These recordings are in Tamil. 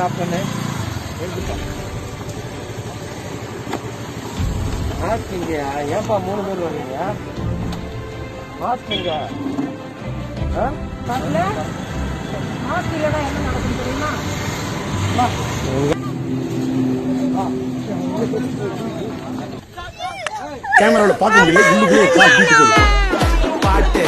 आपने ஏன்பா 3 பேர் வரீங்க? மாஸ்கிங்க மாஸ்க் இல்லைன்னா என்ன நடக்கும் தெரியுமா? கேமராவில் பார்க்க முடியல, உள்ளுக்குள்ளே பாட்டு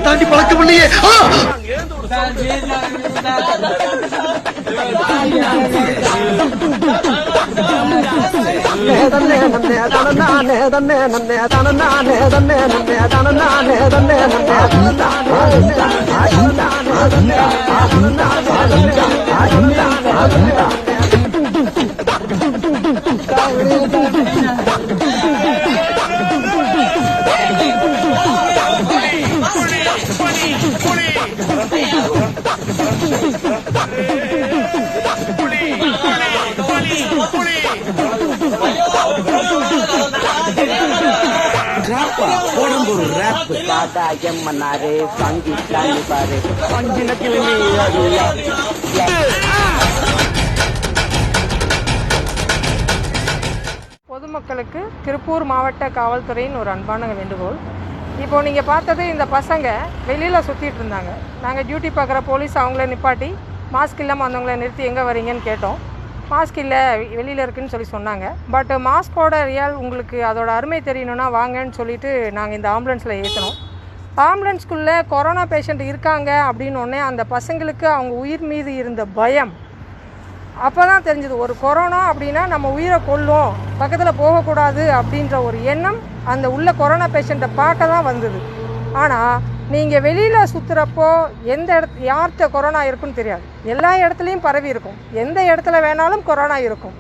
தாண்டி பழக்கம் இல்லையே. பொதுமக்களுக்கு திருப்பூர் மாவட்ட காவல்துறையின் ஒரு அன்பான வேண்டுகோள். இப்போ நீங்கள் பார்த்தது இந்த பசங்க வெளியில் சுற்றிட்டு இருந்தாங்க. நாங்கள் டியூட்டி பார்க்குற போலீஸ் அவங்கள நிப்பாட்டி மாஸ்க் இல்லாமல் வந்தவங்கள நிறுத்தி எங்கே வரீங்கன்னு கேட்டோம். மாஸ்க் இல்லை, வெளியில் இருக்குதுன்னு சொல்லி சொன்னாங்க. பட் மாஸ்கோட ரியல் உங்களுக்கு அதோட அருமை தெரியணுன்னா வாங்கன்னு சொல்லிட்டு நாங்கள் இந்த ஆம்புலன்ஸில் ஏற்றினோம். ஆம்புலன்ஸ்குள்ளே கொரோனா பேஷண்ட் இருக்காங்க அப்படின்னோடனே அந்த பசங்களுக்கு அவங்க உயிர் மீது இருந்த பயம் அப்போ தான் தெரிஞ்சது. ஒரு கொரோனா அப்படின்னா நம்ம உயிரை கொல்லும், பக்கத்தில் போகக்கூடாது அப்படின்ற ஒரு எண்ணம் அந்த உள்ள கொரோனா பேஷண்ட்டை பார்க்க தான் வந்தது. ஆனால் நீங்கள் வெளியில் சுற்றுறப்போ எந்த யார்கிட்ட கொரோனா இருக்குன்னு தெரியாது. எல்லா இடத்துலையும் பரவி இருக்கும். எந்த இடத்துல வேணாலும் கொரோனா இருக்கும்.